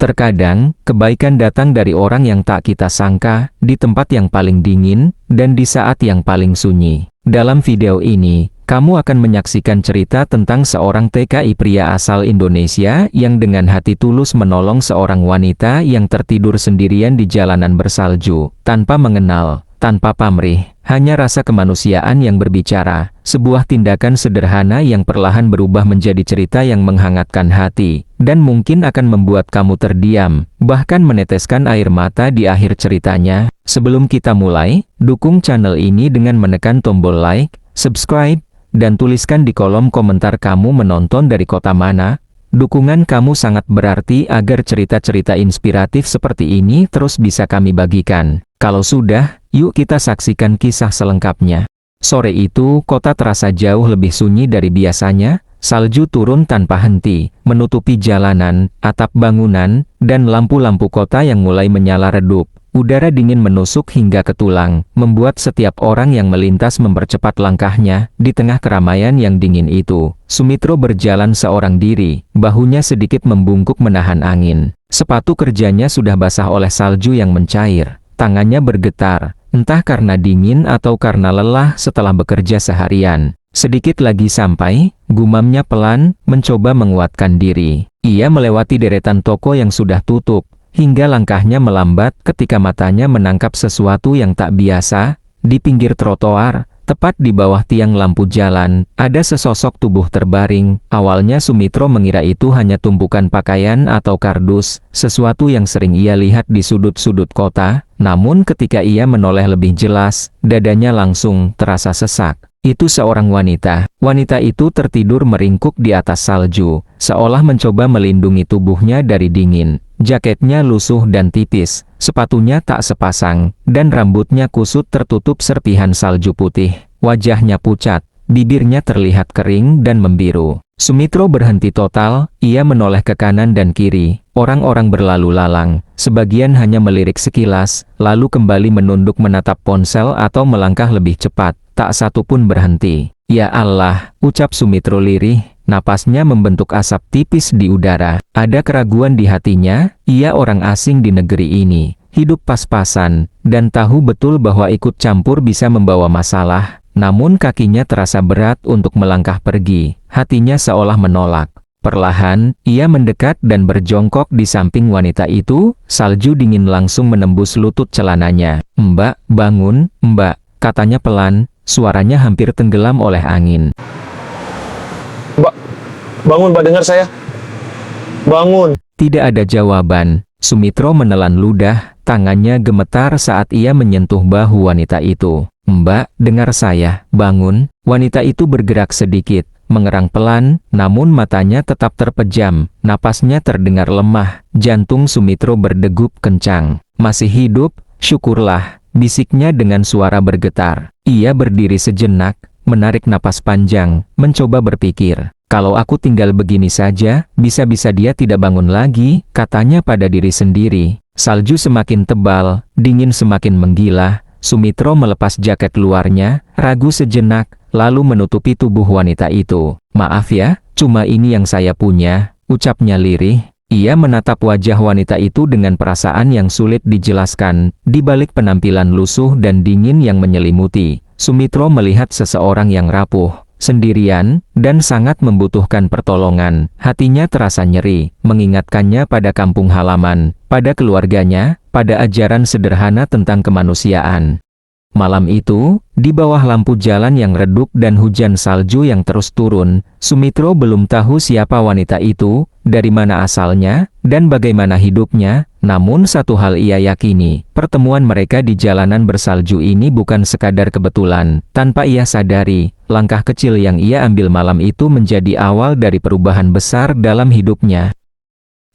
Terkadang, kebaikan datang dari orang yang tak kita sangka, di tempat yang paling dingin, dan di saat yang paling sunyi. Dalam video ini, kamu akan menyaksikan cerita tentang seorang TKI pria asal Indonesia yang dengan hati tulus menolong seorang wanita yang tertidur sendirian di jalanan bersalju, tanpa mengenal, tanpa pamrih, hanya rasa kemanusiaan yang berbicara. Sebuah tindakan sederhana yang perlahan berubah menjadi cerita yang menghangatkan hati, dan mungkin akan membuat kamu terdiam, bahkan meneteskan air mata di akhir ceritanya. Sebelum kita mulai, dukung channel ini dengan menekan tombol like, subscribe, dan tuliskan di kolom komentar kamu menonton dari kota mana. Dukungan kamu sangat berarti agar cerita-cerita inspiratif seperti ini terus bisa kami bagikan. Kalau sudah, yuk kita saksikan kisah selengkapnya. Sore itu, kota terasa jauh lebih sunyi dari biasanya. Salju turun tanpa henti, menutupi jalanan, atap bangunan, dan lampu-lampu kota yang mulai menyala redup. Udara dingin menusuk hingga ke tulang, membuat setiap orang yang melintas mempercepat langkahnya. Di tengah keramaian yang dingin itu, Sumitro berjalan seorang diri, bahunya sedikit membungkuk menahan angin. Sepatu kerjanya sudah basah oleh salju yang mencair. Tangannya bergetar, entah karena dingin atau karena lelah setelah bekerja seharian. Sedikit lagi sampai, gumamnya pelan, mencoba menguatkan diri. Ia melewati deretan toko yang sudah tutup, hingga langkahnya melambat ketika matanya menangkap sesuatu yang tak biasa. Di pinggir trotoar, tepat di bawah tiang lampu jalan, ada sesosok tubuh terbaring. Awalnya Sumitro mengira itu hanya tumpukan pakaian atau kardus, sesuatu yang sering ia lihat di sudut-sudut kota. Namun ketika ia menoleh lebih jelas, dadanya langsung terasa sesak. Itu seorang wanita. Wanita itu tertidur meringkuk di atas salju, seolah mencoba melindungi tubuhnya dari dingin. Jaketnya lusuh dan tipis, sepatunya tak sepasang, dan rambutnya kusut tertutup serpihan salju putih. Wajahnya pucat, bibirnya terlihat kering dan membiru. Sumitro berhenti total, ia menoleh ke kanan dan kiri. Orang-orang berlalu lalang, sebagian hanya melirik sekilas, lalu kembali menunduk menatap ponsel atau melangkah lebih cepat. Tak satu pun berhenti. Ya Allah, ucap Sumitro lirih, napasnya membentuk asap tipis di udara. Ada keraguan di hatinya, ia orang asing di negeri ini, hidup pas-pasan, dan tahu betul bahwa ikut campur bisa membawa masalah. Namun kakinya terasa berat untuk melangkah pergi, hatinya seolah menolak. Perlahan, ia mendekat dan berjongkok di samping wanita itu. Salju dingin langsung menembus lutut celananya. "Mbak, bangun, Mbak," katanya pelan. Suaranya hampir tenggelam oleh angin. "Mbak, bangun Mbak, dengar saya. Bangun." Tidak ada jawaban. Sumitro menelan ludah, tangannya gemetar saat ia menyentuh bahu wanita itu. "Mbak, dengar saya, bangun." Wanita itu bergerak sedikit, mengerang pelan, namun matanya tetap terpejam. Napasnya terdengar lemah, jantung Sumitro berdegup kencang. "Masih hidup? Syukurlah," bisiknya dengan suara bergetar. Ia berdiri sejenak, menarik napas panjang, mencoba berpikir. "Kalau aku tinggal begini saja, bisa-bisa dia tidak bangun lagi," katanya pada diri sendiri. Salju semakin tebal, dingin semakin menggila. Sumitro melepas jaket luarnya, ragu sejenak, lalu menutupi tubuh wanita itu. "Maaf ya, cuma ini yang saya punya," ucapnya lirih. Ia menatap wajah wanita itu dengan perasaan yang sulit dijelaskan. Di balik penampilan lusuh dan dingin yang menyelimuti, Sumitro melihat seseorang yang rapuh, sendirian, dan sangat membutuhkan pertolongan. Hatinya terasa nyeri, mengingatkannya pada kampung halaman, pada keluarganya, pada ajaran sederhana tentang kemanusiaan. Malam itu, di bawah lampu jalan yang redup dan hujan salju yang terus turun, Sumitro belum tahu siapa wanita itu, dari mana asalnya, dan bagaimana hidupnya. Namun satu hal ia yakini, pertemuan mereka di jalanan bersalju ini bukan sekadar kebetulan. Tanpa ia sadari, langkah kecil yang ia ambil malam itu menjadi awal dari perubahan besar dalam hidupnya.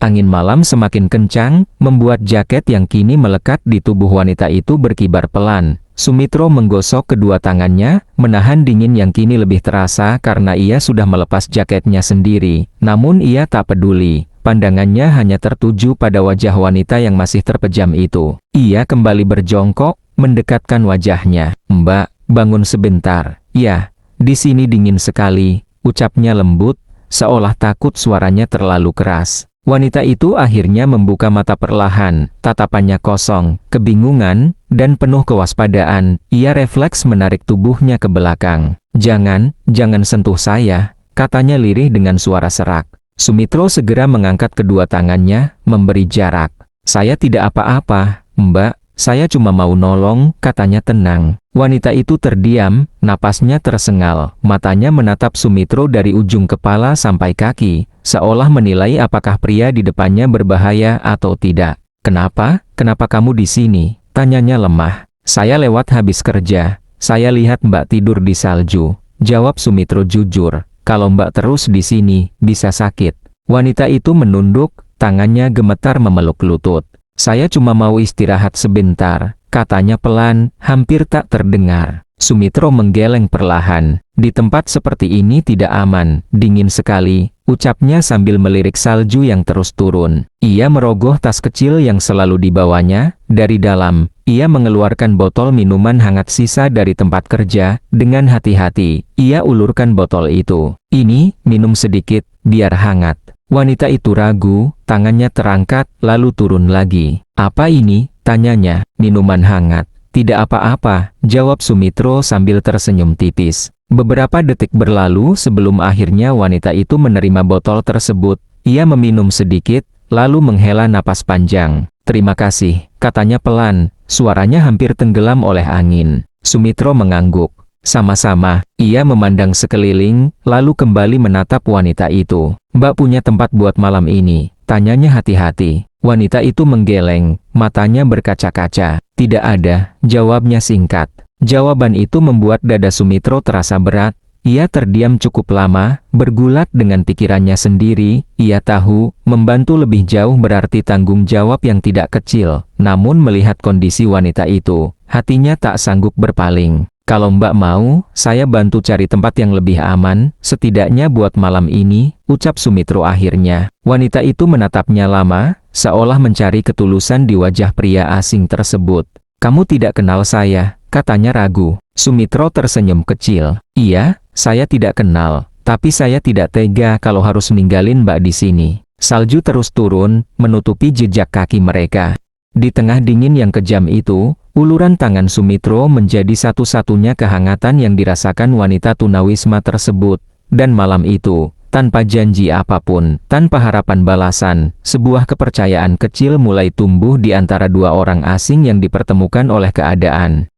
Angin malam semakin kencang, membuat jaket yang kini melekat di tubuh wanita itu berkibar pelan. Sumitro menggosok kedua tangannya, menahan dingin yang kini lebih terasa karena ia sudah melepas jaketnya sendiri. Namun ia tak peduli, pandangannya hanya tertuju pada wajah wanita yang masih terpejam itu. Ia kembali berjongkok, mendekatkan wajahnya. "Mbak, bangun sebentar." "Ya, di sini dingin sekali," ucapnya lembut, seolah takut suaranya terlalu keras. Wanita itu akhirnya membuka mata perlahan, tatapannya kosong, kebingungan, dan penuh kewaspadaan. Ia refleks menarik tubuhnya ke belakang. Jangan sentuh saya, katanya lirih dengan suara serak. Sumitro segera mengangkat kedua tangannya, memberi jarak. Saya tidak apa-apa, Mbak. Saya cuma mau nolong, katanya tenang. Wanita itu terdiam, napasnya tersengal, matanya menatap Sumitro dari ujung kepala sampai kaki, seolah menilai apakah pria di depannya berbahaya atau tidak. Kenapa kamu di sini? Tanyanya lemah. Saya lewat habis kerja. Saya lihat Mbak tidur di salju. Jawab Sumitro jujur. Kalau Mbak terus di sini, bisa sakit. Wanita itu menunduk, tangannya gemetar memeluk lutut. Saya cuma mau istirahat sebentar, katanya pelan, hampir tak terdengar. Sumitro menggeleng perlahan. Di tempat seperti ini tidak aman, dingin sekali, ucapnya sambil melirik salju yang terus turun. Ia merogoh tas kecil yang selalu dibawanya. Dari dalam, ia mengeluarkan botol minuman hangat sisa dari tempat kerja. Dengan hati-hati, ia ulurkan botol itu. Ini, minum sedikit, biar hangat. Wanita itu ragu, tangannya terangkat, lalu turun lagi. Apa ini? Tanyanya. Minuman hangat. Tidak apa-apa, jawab Sumitro sambil tersenyum tipis. Beberapa detik berlalu sebelum akhirnya wanita itu menerima botol tersebut. Ia meminum sedikit, lalu menghela napas panjang. Terima kasih, katanya pelan, suaranya hampir tenggelam oleh angin. Sumitro mengangguk. Sama-sama, ia memandang sekeliling, lalu kembali menatap wanita itu. Mbak punya tempat buat malam ini? Tanyanya hati-hati. Wanita itu menggeleng, matanya berkaca-kaca. Tidak ada, jawabnya singkat. Jawaban itu membuat dada Sumitro terasa berat. Ia terdiam cukup lama, bergulat dengan pikirannya sendiri. Ia tahu, membantu lebih jauh berarti tanggung jawab yang tidak kecil. Namun melihat kondisi wanita itu, hatinya tak sanggup berpaling. Kalau Mbak mau, saya bantu cari tempat yang lebih aman, setidaknya buat malam ini, ucap Sumitro akhirnya. Wanita itu menatapnya lama, seolah mencari ketulusan di wajah pria asing tersebut. Kamu tidak kenal saya, katanya ragu. Sumitro tersenyum kecil. Iya, saya tidak kenal, tapi saya tidak tega kalau harus ninggalin Mbak di sini. Salju terus turun, menutupi jejak kaki mereka. Di tengah dingin yang kejam itu, uluran tangan Sumitro menjadi satu-satunya kehangatan yang dirasakan wanita tunawisma tersebut. Dan malam itu, tanpa janji apapun, tanpa harapan balasan, sebuah kepercayaan kecil mulai tumbuh di antara dua orang asing yang dipertemukan oleh keadaan.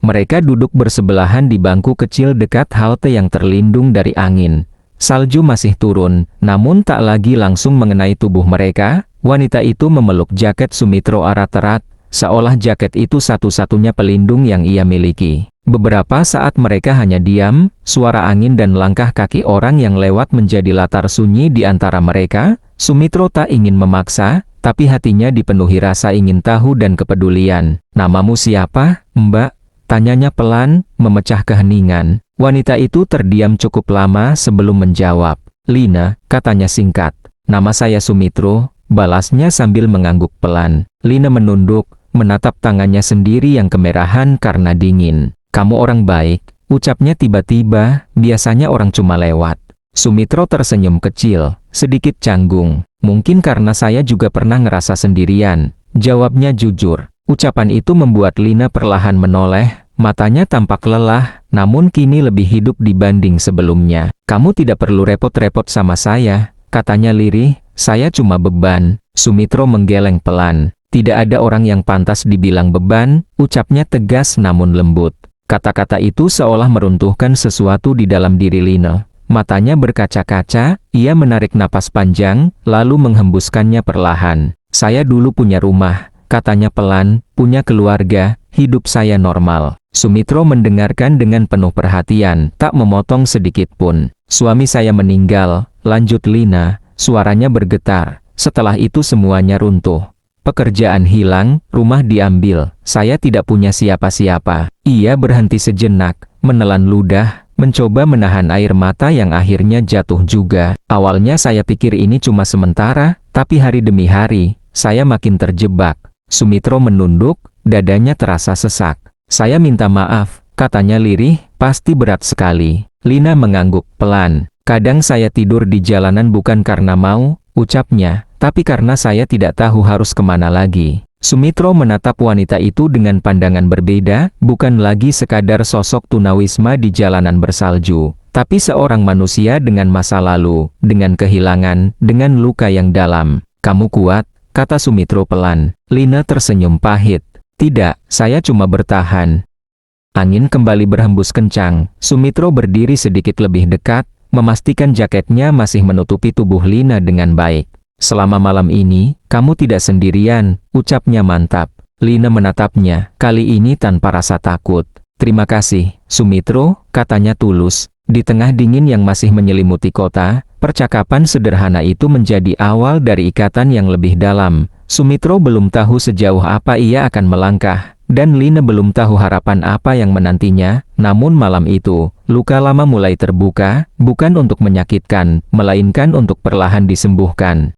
Mereka duduk bersebelahan di bangku kecil dekat halte yang terlindung dari angin. Salju masih turun, namun tak lagi langsung mengenai tubuh mereka. Wanita itu memeluk jaket Sumitro erat-erat, seolah jaket itu satu-satunya pelindung yang ia miliki. Beberapa saat mereka hanya diam, suara angin dan langkah kaki orang yang lewat menjadi latar sunyi di antara mereka. Sumitro tak ingin memaksa, tapi hatinya dipenuhi rasa ingin tahu dan kepedulian. Namamu siapa, Mbak? Tanyanya pelan, memecah keheningan. Wanita itu terdiam cukup lama sebelum menjawab. Lina, katanya singkat. Nama saya Sumitro, balasnya sambil mengangguk pelan. Lina menunduk, menatap tangannya sendiri yang kemerahan karena dingin. Kamu orang baik, ucapnya tiba-tiba, biasanya orang cuma lewat. Sumitro tersenyum kecil, sedikit canggung. Mungkin karena saya juga pernah ngerasa sendirian, jawabnya jujur. Ucapan itu membuat Lina perlahan menoleh, matanya tampak lelah, namun kini lebih hidup dibanding sebelumnya. Kamu tidak perlu repot-repot sama saya, katanya lirih, saya cuma beban. Sumitro menggeleng pelan. Tidak ada orang yang pantas dibilang beban, ucapnya tegas namun lembut. Kata-kata itu seolah meruntuhkan sesuatu di dalam diri Lina. Matanya berkaca-kaca, ia menarik napas panjang, lalu menghembuskannya perlahan. Saya dulu punya rumah, katanya pelan, punya keluarga, hidup saya normal. Sumitro mendengarkan dengan penuh perhatian, tak memotong sedikit pun. Suami saya meninggal, lanjut Lina, suaranya bergetar. Setelah itu semuanya runtuh. Pekerjaan hilang, rumah diambil, saya tidak punya siapa-siapa. Ia berhenti sejenak, menelan ludah, mencoba menahan air mata yang akhirnya jatuh juga. Awalnya saya pikir ini cuma sementara, tapi hari demi hari, saya makin terjebak. Sumitro menunduk, dadanya terasa sesak. Saya minta maaf, katanya lirih, pasti berat sekali. Lina mengangguk pelan. Kadang saya tidur di jalanan bukan karena mau, ucapnya, tapi karena saya tidak tahu harus kemana lagi. Sumitro menatap wanita itu dengan pandangan berbeda, bukan lagi sekadar sosok tunawisma di jalanan bersalju, tapi seorang manusia dengan masa lalu, dengan kehilangan, dengan luka yang dalam. Kamu kuat, kata Sumitro pelan. Lina tersenyum pahit. Tidak, saya cuma bertahan. Angin kembali berhembus kencang. Sumitro berdiri sedikit lebih dekat, memastikan jaketnya masih menutupi tubuh Lina dengan baik. Selama malam ini, kamu tidak sendirian, ucapnya mantap. Lina menatapnya, kali ini tanpa rasa takut. Terima kasih, Sumitro, katanya tulus. Di tengah dingin yang masih menyelimuti kota, percakapan sederhana itu menjadi awal dari ikatan yang lebih dalam. Sumitro belum tahu sejauh apa ia akan melangkah, dan Lina belum tahu harapan apa yang menantinya. Namun malam itu, luka lama mulai terbuka, bukan untuk menyakitkan, melainkan untuk perlahan disembuhkan.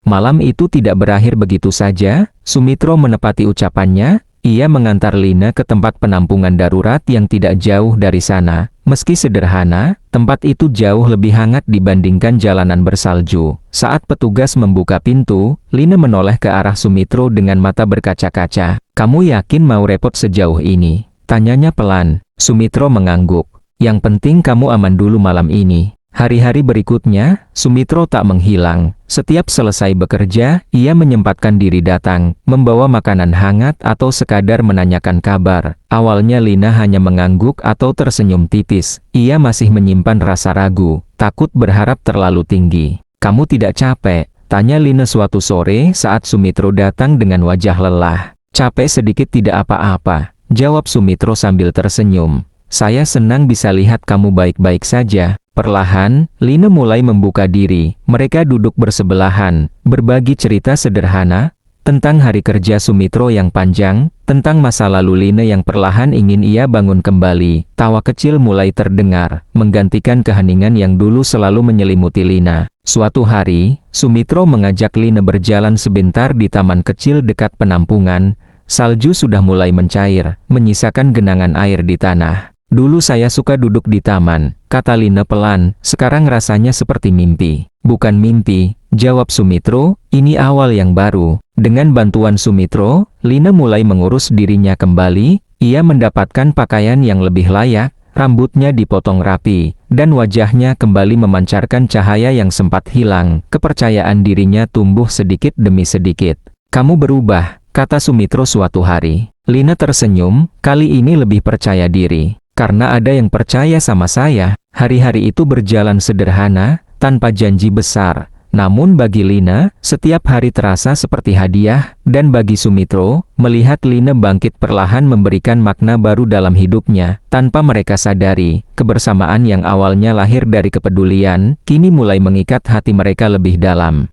Malam itu tidak berakhir begitu saja. Sumitro menepati ucapannya. Ia mengantar Lina ke tempat penampungan darurat yang tidak jauh dari sana. Meski sederhana, tempat itu jauh lebih hangat dibandingkan jalanan bersalju. Saat petugas membuka pintu, Lina menoleh ke arah Sumitro dengan mata berkaca-kaca. Kamu yakin mau repot sejauh ini? Tanyanya pelan. Sumitro mengangguk. Yang penting kamu aman dulu malam ini. Hari-hari berikutnya, Sumitro tak menghilang. Setiap selesai bekerja, ia menyempatkan diri datang, membawa makanan hangat atau sekadar menanyakan kabar. Awalnya Lina hanya mengangguk atau tersenyum tipis. Ia masih menyimpan rasa ragu, takut berharap terlalu tinggi. Kamu tidak capek? Tanya Lina suatu sore saat Sumitro datang dengan wajah lelah. Capek sedikit tidak apa-apa, jawab Sumitro sambil tersenyum. Saya senang bisa lihat kamu baik-baik saja. Perlahan, Lina mulai membuka diri. Mereka duduk bersebelahan, berbagi cerita sederhana tentang hari kerja Sumitro yang panjang, tentang masa lalu Lina yang perlahan ingin ia bangun kembali. Tawa kecil mulai terdengar, menggantikan keheningan yang dulu selalu menyelimuti Lina. Suatu hari, Sumitro mengajak Lina berjalan sebentar di taman kecil dekat penampungan. Salju sudah mulai mencair, menyisakan genangan air di tanah. Dulu saya suka duduk di taman, kata Lina pelan, sekarang rasanya seperti mimpi. Bukan mimpi, jawab Sumitro, ini awal yang baru. Dengan bantuan Sumitro, Lina mulai mengurus dirinya kembali. Ia mendapatkan pakaian yang lebih layak, rambutnya dipotong rapi, dan wajahnya kembali memancarkan cahaya yang sempat hilang. Kepercayaan dirinya tumbuh sedikit demi sedikit. Kamu berubah, kata Sumitro suatu hari. Lina tersenyum, kali ini lebih percaya diri. Karena ada yang percaya sama saya. Hari-hari itu berjalan sederhana, tanpa janji besar. Namun bagi Lina, setiap hari terasa seperti hadiah, dan bagi Sumitro, melihat Lina bangkit perlahan memberikan makna baru dalam hidupnya. Tanpa mereka sadari, kebersamaan yang awalnya lahir dari kepedulian, kini mulai mengikat hati mereka lebih dalam.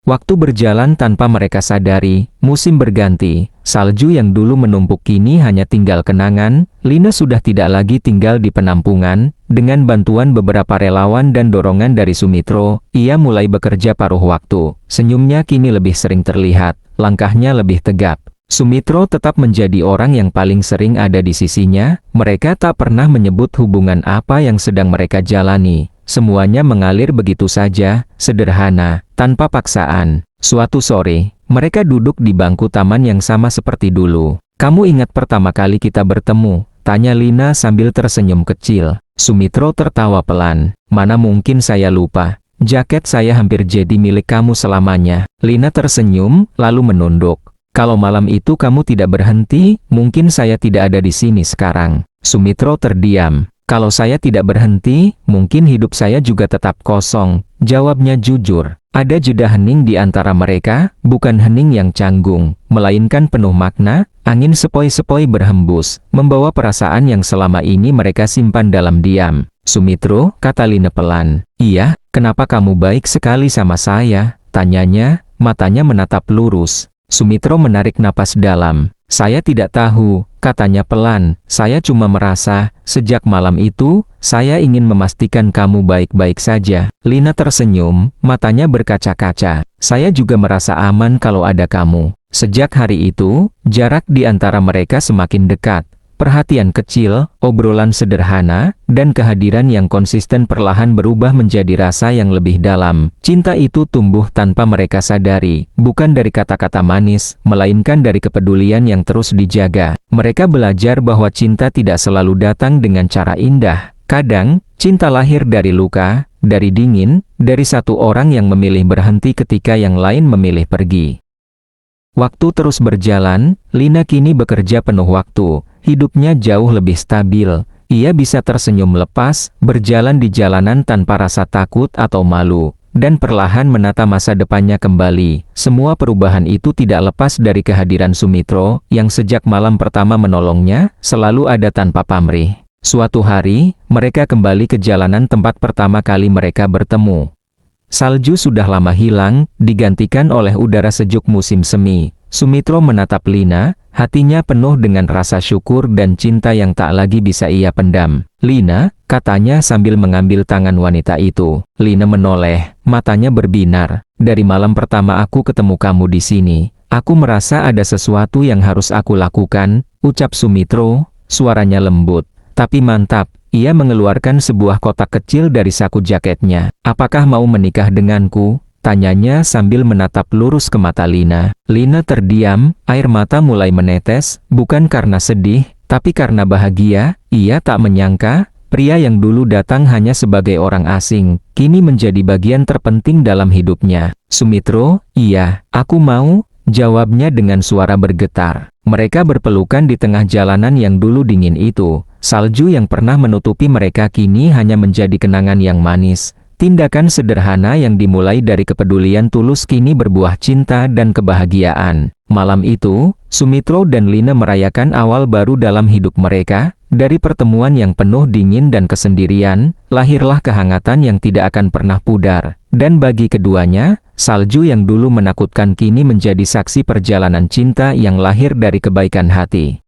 Waktu berjalan tanpa mereka sadari, musim berganti, salju yang dulu menumpuk kini hanya tinggal kenangan. Lina sudah tidak lagi tinggal di penampungan. Dengan bantuan beberapa relawan dan dorongan dari Sumitro, ia mulai bekerja paruh waktu. Senyumnya kini lebih sering terlihat, langkahnya lebih tegap. Sumitro tetap menjadi orang yang paling sering ada di sisinya. Mereka tak pernah menyebut hubungan apa yang sedang mereka jalani. Semuanya mengalir begitu saja, sederhana, tanpa paksaan. Suatu sore, mereka duduk di bangku taman yang sama seperti dulu. Kamu ingat pertama kali kita bertemu? Tanya Lina sambil tersenyum kecil. Sumitro tertawa pelan. Mana mungkin saya lupa. Jaket saya hampir jadi milik kamu selamanya. Lina tersenyum, lalu menunduk. Kalau malam itu kamu tidak berhenti, mungkin saya tidak ada di sini sekarang. Sumitro terdiam. Kalau saya tidak berhenti, mungkin hidup saya juga tetap kosong, jawabnya jujur. Ada jeda hening di antara mereka, bukan hening yang canggung, melainkan penuh makna. Angin sepoi-sepoi berhembus, membawa perasaan yang selama ini mereka simpan dalam diam. Sumitro, kata Lina pelan. Iya, kenapa kamu baik sekali sama saya? Tanyanya, matanya menatap lurus. Sumitro menarik napas dalam. Saya tidak tahu, katanya pelan. Saya cuma merasa, sejak malam itu, saya ingin memastikan kamu baik-baik saja. Lina tersenyum, matanya berkaca-kaca. Saya juga merasa aman kalau ada kamu. Sejak hari itu, jarak di antara mereka semakin dekat. Perhatian kecil, obrolan sederhana, dan kehadiran yang konsisten perlahan berubah menjadi rasa yang lebih dalam. Cinta itu tumbuh tanpa mereka sadari, bukan dari kata-kata manis, melainkan dari kepedulian yang terus dijaga. Mereka belajar bahwa cinta tidak selalu datang dengan cara indah. Kadang, cinta lahir dari luka, dari dingin, dari satu orang yang memilih berhenti ketika yang lain memilih pergi. Waktu terus berjalan, Lina kini bekerja penuh waktu. Hidupnya jauh lebih stabil. Ia bisa tersenyum lepas, berjalan di jalanan tanpa rasa takut atau malu, dan perlahan menata masa depannya kembali. Semua perubahan itu tidak lepas dari kehadiran Sumitro, yang sejak malam pertama menolongnya, selalu ada tanpa pamrih. Suatu hari, mereka kembali ke jalanan tempat pertama kali mereka bertemu. Salju sudah lama hilang, digantikan oleh udara sejuk musim semi. Sumitro menatap Lina, hatinya penuh dengan rasa syukur dan cinta yang tak lagi bisa ia pendam. "Lina," katanya sambil mengambil tangan wanita itu. Lina menoleh, matanya berbinar. "Dari malam pertama aku ketemu kamu di sini, aku merasa ada sesuatu yang harus aku lakukan," ucap Sumitro, suaranya lembut, tapi mantap. Ia mengeluarkan sebuah kotak kecil dari saku jaketnya. "Apakah mau menikah denganku?" tanyanya sambil menatap lurus ke mata Lina. Lina terdiam, air mata mulai menetes, bukan karena sedih, tapi karena bahagia. Ia tak menyangka, pria yang dulu datang hanya sebagai orang asing, kini menjadi bagian terpenting dalam hidupnya. "Sumitro, iya, aku mau," jawabnya dengan suara bergetar. Mereka berpelukan di tengah jalanan yang dulu dingin itu. Salju yang pernah menutupi mereka kini hanya menjadi kenangan yang manis. Tindakan sederhana yang dimulai dari kepedulian tulus kini berbuah cinta dan kebahagiaan. Malam itu, Sumitro dan Lina merayakan awal baru dalam hidup mereka. Dari pertemuan yang penuh dingin dan kesendirian, lahirlah kehangatan yang tidak akan pernah pudar. Dan bagi keduanya, salju yang dulu menakutkan kini menjadi saksi perjalanan cinta yang lahir dari kebaikan hati.